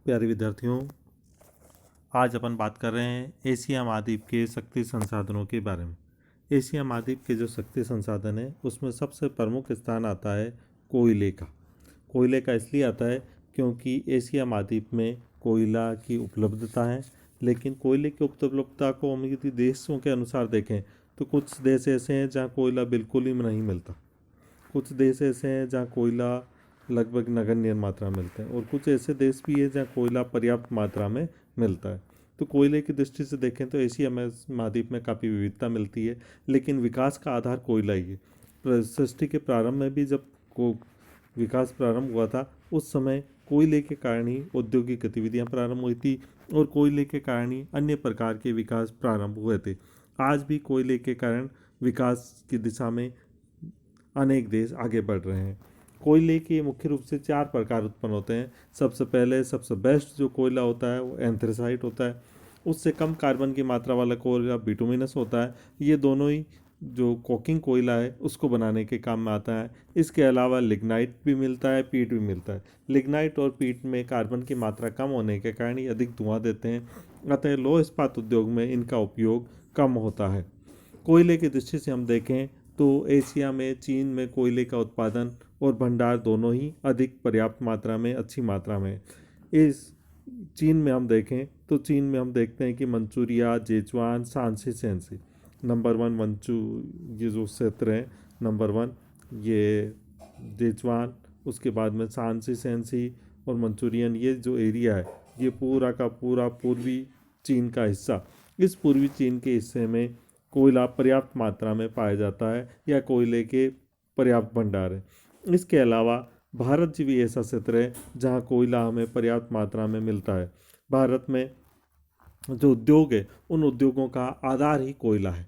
प्यारे विद्यार्थियों, आज अपन बात कर रहे हैं एशिया महाद्वीप के शक्ति संसाधनों के बारे में। एशिया महाद्वीप के जो शक्ति संसाधन है उसमें सबसे प्रमुख स्थान आता है कोयले का। कोयले का इसलिए आता है क्योंकि एशिया महाद्वीप में कोयला की उपलब्धता है, लेकिन कोयले की उपलब्धता को हम यदि देशों के अनुसार देखें तो कुछ देश ऐसे हैं जहाँ कोयला बिल्कुल ही नहीं मिलता, कुछ देश ऐसे हैं जहाँ कोयला लगभग नगण्य मात्रा में मिलते हैं, और कुछ ऐसे देश भी हैं जहाँ कोयला पर्याप्त मात्रा में मिलता है। तो कोयले की दृष्टि से देखें तो एशिया महाद्वीप में काफ़ी विविधता मिलती है, लेकिन विकास का आधार कोयला ही है। सृष्टि के प्रारंभ में भी जब विकास प्रारंभ हुआ था उस समय कोयले के कारण ही औद्योगिक गतिविधियां प्रारंभ हुई थी, और कोयले के कारण ही अन्य प्रकार के विकास प्रारंभ हुए थे। आज भी कोयले के कारण विकास की दिशा में अनेक देश आगे बढ़ रहे हैं। कोयले के मुख्य रूप से 4 प्रकार उत्पन्न होते हैं। सबसे पहले सबसे बेस्ट जो कोयला होता है वो एंथ्रेसाइट होता है। उससे कम कार्बन की मात्रा वाला कोयला बिटुमिनस होता है। ये दोनों ही जो कोकिंग कोयला है उसको बनाने के काम में आता है। इसके अलावा लिग्नाइट भी मिलता है, पीट भी मिलता है। लिग्नाइट और पीट में कार्बन की मात्रा कम होने के कारण ये अधिक धुआं देते हैं, अतः लौह इस्पात उद्योग में इनका उपयोग कम होता है। कोयले की दृष्टि से हम देखें तो एशिया में चीन में कोयले का उत्पादन और भंडार दोनों ही अधिक पर्याप्त मात्रा में, अच्छी मात्रा में। इस चीन में हम देखें तो चीन में हम देखते हैं कि मंचूरिया, जेचुआन, शांसी सेंसी नंबर 1 ये जो क्षेत्र है नंबर 1 ये जेचुआन, उसके बाद में शांसी सेंसी और मंचूरियन, ये जो एरिया है ये पूरा का पूरा पूर्वी चीन का हिस्सा। इस पूर्वी चीन के हिस्से में कोयला पर्याप्त मात्रा में पाया जाता है या कोयले के पर्याप्त भंडार है। इसके अलावा भारत जी भी ऐसा क्षेत्र है जहाँ कोयला हमें पर्याप्त मात्रा में मिलता है। भारत में जो उद्योग है उन उद्योगों का आधार ही कोयला है।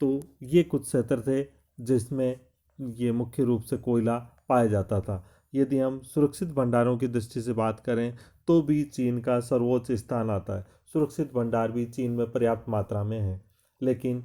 तो ये कुछ क्षेत्र थे जिसमें ये मुख्य रूप से कोयला पाया जाता था। यदि हम सुरक्षित भंडारों की दृष्टि से बात करें तो भी चीन का सर्वोच्च स्थान आता है। सुरक्षित भंडार भी चीन में पर्याप्त मात्रा में है, लेकिन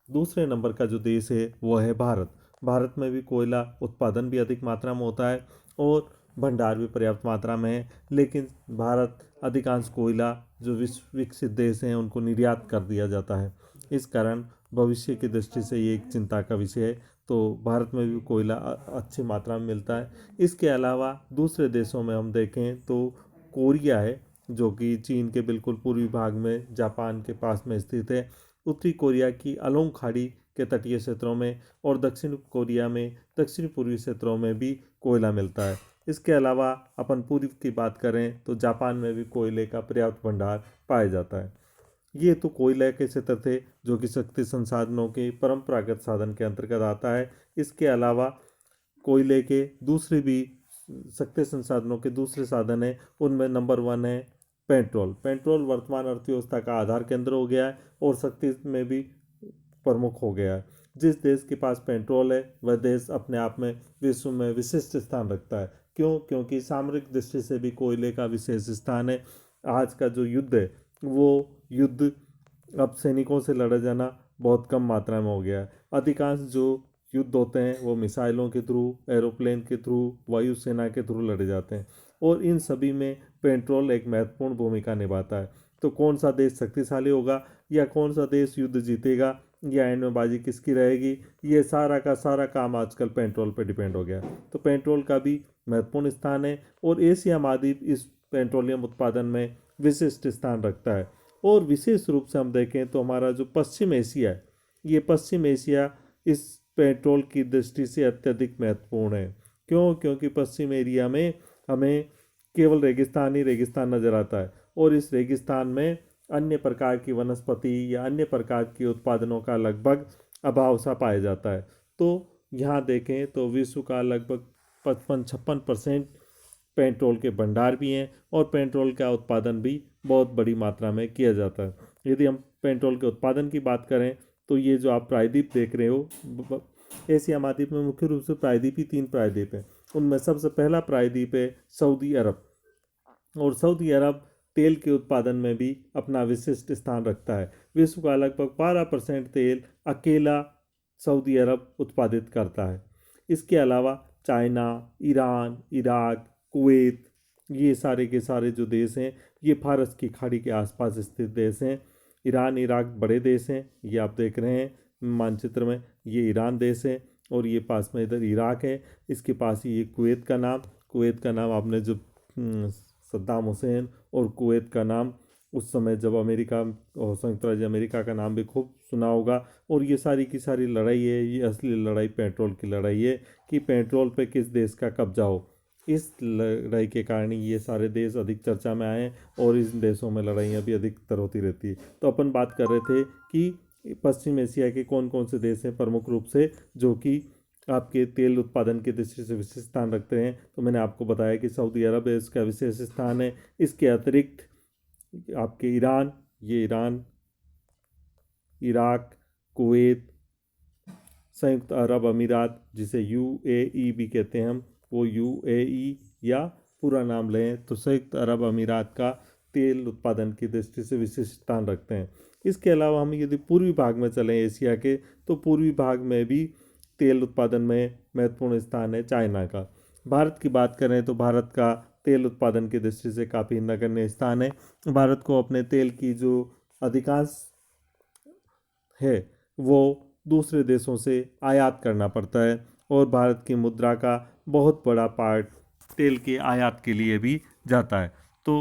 दूसरे नंबर का जो देश है वो है भारत। भारत में भी कोयला उत्पादन भी अधिक मात्रा में होता है और भंडार भी पर्याप्त मात्रा में है, लेकिन भारत अधिकांश कोयला जो विकसित देश हैं उनको निर्यात कर दिया जाता है। इस कारण भविष्य की दृष्टि से ये एक चिंता का विषय है। तो भारत में भी कोयला अच्छी मात्रा में मिलता है। इसके अलावा दूसरे देशों में हम देखें तो कोरिया है, जो कि चीन के बिल्कुल पूर्वी भाग में जापान के पास में स्थित है। उत्तरी कोरिया की अलोंग खाड़ी के तटीय क्षेत्रों में और दक्षिण कोरिया में दक्षिण पूर्वी क्षेत्रों में भी कोयला मिलता है। इसके अलावा अपन पूर्व की बात करें तो जापान में भी कोयले का पर्याप्त भंडार पाया जाता है। ये तो कोयले के क्षेत्र थे जो कि शक्ति संसाधनों के परंपरागत साधन के अंतर्गत आता है। इसके अलावा कोयले के दूसरे भी शक्ति संसाधनों के दूसरे साधन हैं, उनमें नंबर 1 है पेट्रोल। पेट्रोल वर्तमान अर्थव्यवस्था का आधार केंद्र हो गया है और शक्ति में भी प्रमुख हो गया है। जिस देश के पास पेट्रोल है वह देश अपने आप में विश्व में विशिष्ट स्थान रखता है। क्यों? क्योंकि सामरिक दृष्टि से भी कोयले का विशेष स्थान है। आज का जो युद्ध है वो युद्ध अब सैनिकों से लड़ा जाना बहुत कम मात्रा में हो गया है। अधिकांश जो युद्ध होते हैं वो मिसाइलों के थ्रू, एरोप्लेन के थ्रू, वायुसेना के थ्रू लड़े जाते हैं, और इन सभी में पेट्रोल एक महत्वपूर्ण भूमिका निभाता है। तो कौन सा देश शक्तिशाली होगा या कौन सा देश युद्ध जीतेगा या एनमेबाजी किसकी रहेगी, ये सारा का सारा काम आजकल पेट्रोल पर डिपेंड हो गया। तो पेट्रोल का भी महत्वपूर्ण स्थान है और एशिया महाद्वीप इस पेट्रोलियम उत्पादन में विशिष्ट स्थान रखता है। और विशेष रूप से हम देखें तो हमारा जो पश्चिम एशिया है, ये पश्चिम एशिया इस पेट्रोल की दृष्टि से अत्यधिक महत्वपूर्ण है। क्यों? क्योंकि पश्चिम एरिया में हमें केवल रेगिस्तान ही रेगिस्तान नज़र आता है, और इस रेगिस्तान में अन्य प्रकार की वनस्पति या अन्य प्रकार के उत्पादनों का लगभग अभाव सा पाया जाता है। तो यहाँ देखें तो विश्व का लगभग 55-56% पेट्रोल के भंडार भी हैं और पेट्रोल का उत्पादन भी बहुत बड़ी मात्रा में किया जाता है। यदि हम पेट्रोल के उत्पादन की बात करें तो ये जो आप प्रायद्वीप देख रहे हो, एशिया महाद्वीप में मुख्य रूप से प्रायद्वीप ही 3 प्रायद्वीप हैं। उनमें सबसे पहला प्रायद्वीप है सऊदी अरब, और सऊदी अरब तेल के उत्पादन में भी अपना विशिष्ट स्थान रखता है। विश्व का लगभग 12% तेल अकेला सऊदी अरब उत्पादित करता है। इसके अलावा चाइना, ईरान, इराक, कुवैत ये सारे के सारे जो देश हैं ये फारस की खाड़ी के आसपास स्थित देश हैं। ईरान इराक बड़े देश हैं, ये आप देख रहे हैं मानचित्र में, ये ईरान देश है और ये पास में इधर इराक है। इसके पास ही ये कुवैत का नाम आपने जो सद्दाम हुसैन और कुवैत का नाम उस समय जब अमेरिका और संयुक्त राज्य अमेरिका का नाम भी खूब सुना होगा। और ये सारी की सारी लड़ाई है, ये असली लड़ाई पेट्रोल की लड़ाई है कि पेट्रोल पे किस देश का कब्जा हो। इस लड़ाई के कारण ये सारे देश अधिक चर्चा में आए और इन देशों में लड़ाइयाँ भी अधिकतर होती रहती है। तो अपन बात कर रहे थे कि पश्चिम एशिया के कौन कौन से देश हैं प्रमुख रूप से जो कि आपके तेल उत्पादन की दृष्टि से विशेष स्थान रखते हैं। तो मैंने आपको बताया कि सऊदी अरब इसका विशेष स्थान है। इसके अतिरिक्त आपके ईरान, इराक, कुवैत, संयुक्त अरब अमीरात जिसे यूएई भी कहते हैं हम, वो यूएई या पूरा नाम लें तो संयुक्त अरब अमीरात का तेल उत्पादन की दृष्टि से विशेष स्थान रखते हैं। इसके अलावा हम यदि पूर्वी भाग में चलें एशिया के, तो पूर्वी भाग में भी तेल उत्पादन में महत्वपूर्ण स्थान है चाइना का। भारत की बात करें तो भारत का तेल उत्पादन की दृष्टि से काफ़ी नगण्य स्थान है। भारत को अपने तेल की जो अधिकांश है वो दूसरे देशों से आयात करना पड़ता है और भारत की मुद्रा का बहुत बड़ा पार्ट तेल के आयात के लिए भी जाता है। तो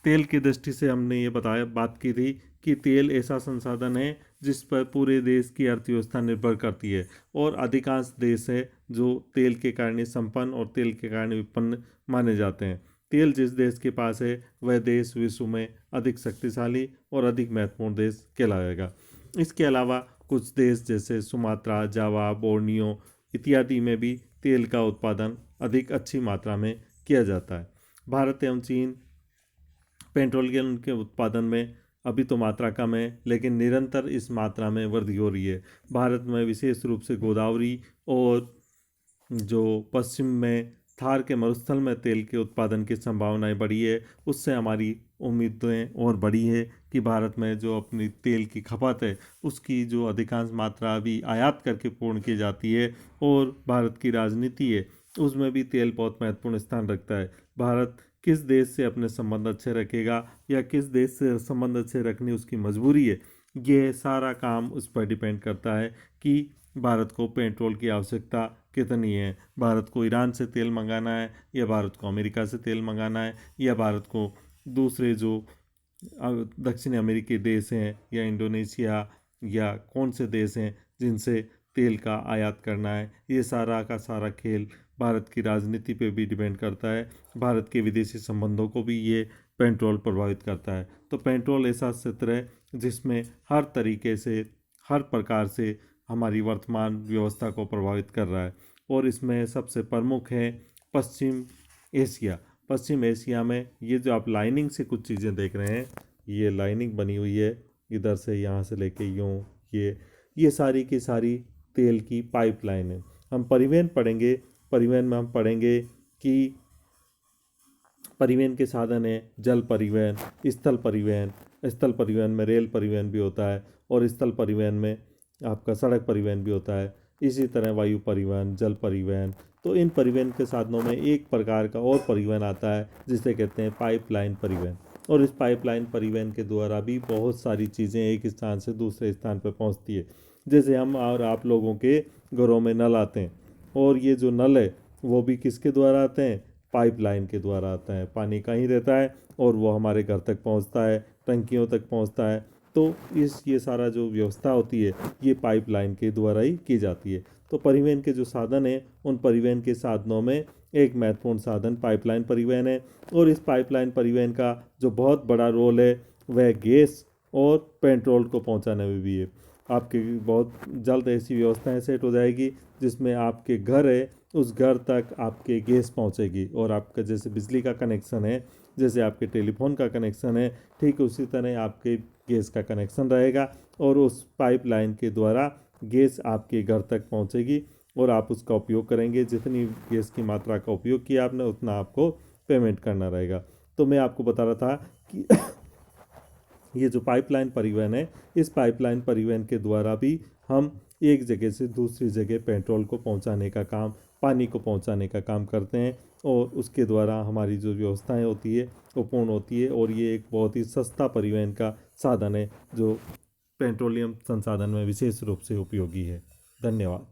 तेल की दृष्टि से हमने ये बात की थी कि तेल ऐसा संसाधन है जिस पर पूरे देश की अर्थव्यवस्था निर्भर करती है और अधिकांश देश है जो तेल के कारण संपन्न और तेल के कारण विपन्न माने जाते हैं। तेल जिस देश के पास है वह देश विश्व में अधिक शक्तिशाली और अधिक महत्वपूर्ण देश कहलाएगा। इसके अलावा कुछ देश जैसे सुमात्रा, जावा, बोर्नियो इत्यादि में भी तेल का उत्पादन अधिक अच्छी मात्रा में किया जाता है। भारत एवं चीन पेट्रोलियम के उत्पादन में अभी तो मात्रा कम है लेकिन निरंतर इस मात्रा में वृद्धि हो रही है। भारत में विशेष रूप से गोदावरी और जो पश्चिम में थार के मरुस्थल में तेल के उत्पादन की संभावनाएं बढ़ी है, उससे हमारी उम्मीदें और बढ़ी है कि भारत में जो अपनी तेल की खपत है उसकी जो अधिकांश मात्रा अभी आयात करके पूर्ण की जाती है और भारत की राजनीति है उसमें भी तेल बहुत महत्वपूर्ण स्थान रखता है। भारत किस देश से अपने संबंध अच्छे रखेगा या किस देश से संबंध अच्छे रखनी उसकी मजबूरी है, ये सारा काम उस पर डिपेंड करता है कि भारत को पेट्रोल की आवश्यकता कितनी है। भारत को ईरान से तेल मंगाना है या भारत को अमेरिका से तेल मंगाना है या भारत को दूसरे जो दक्षिण अमेरिकी देश हैं या इंडोनेशिया या कौन से देश हैं जिनसे तेल का आयात करना है। ये सारा का सारा खेल भारत की राजनीति पे भी डिपेंड करता है। भारत के विदेशी संबंधों को भी ये पेट्रोल प्रभावित करता है। तो पेट्रोल ऐसा क्षेत्र है जिसमें हर तरीके से हर प्रकार से हमारी वर्तमान व्यवस्था को प्रभावित कर रहा है और इसमें सबसे प्रमुख है पश्चिम एशिया। पश्चिम एशिया में ये जो आप लाइनिंग से कुछ चीज़ें देख रहे हैं, ये लाइनिंग बनी हुई है इधर से यहाँ से लेके यूँ, ये सारी की सारी तेल की पाइपलाइन है। हम परिवहन पढ़ेंगे, परिवहन में हम पढ़ेंगे कि परिवहन के साधन है जल परिवहन, स्थल परिवहन में रेल परिवहन भी होता है और स्थल परिवहन में आपका सड़क परिवहन भी होता है। इसी तरह वायु परिवहन, जल परिवहन। तो इन परिवहन के साधनों में एक प्रकार का और परिवहन आता है जिसे कहते हैं पाइपलाइन परिवहन। और इस पाइपलाइन परिवहन के द्वारा भी बहुत सारी चीज़ें एक स्थान से दूसरे स्थान पर पहुंचती है। जैसे हम और आप लोगों के घरों में नल आते हैं और ये जो नल है वो भी किसके द्वारा आते हैं, पाइपलाइन के द्वारा आता है। पानी कहीं रहता है और वो हमारे घर तक पहुंचता है, टंकियों तक पहुंचता है। तो ये सारा जो व्यवस्था होती है ये पाइपलाइन के द्वारा ही की जाती है। तो परिवहन के जो साधन हैं उन परिवहन के साधनों में एक महत्वपूर्ण साधन पाइपलाइन परिवहन है और इस पाइपलाइन परिवहन का जो बहुत बड़ा रोल है वह गैस और पेट्रोल को पहुंचाने में भी है। आपके बहुत जल्द ऐसी व्यवस्थाएं सेट हो जाएगी जिसमें आपके घर है उस घर तक आपके गैस पहुंचेगी और आपका जैसे बिजली का कनेक्शन है, जैसे आपके टेलीफोन का कनेक्शन है, ठीक उसी तरह आपके गैस का कनेक्शन रहेगा और उस पाइपलाइन के द्वारा गैस आपके घर तक पहुंचेगी और आप उसका उपयोग करेंगे। जितनी गैस की मात्रा का उपयोग किया आपने उतना आपको पेमेंट करना रहेगा। तो मैं आपको बता रहा था कि ये जो पाइपलाइन परिवहन है, इस पाइपलाइन परिवहन के द्वारा भी हम एक जगह से दूसरी जगह पेट्रोल को पहुंचाने का काम, पानी को पहुंचाने का काम करते हैं। और उसके द्वारा हमारी जो व्यवस्थाएं होती है वो पूर्ण होती है, और ये एक बहुत ही सस्ता परिवहन का साधन है जो पेट्रोलियम संसाधन में विशेष रूप से उपयोगी है। धन्यवाद।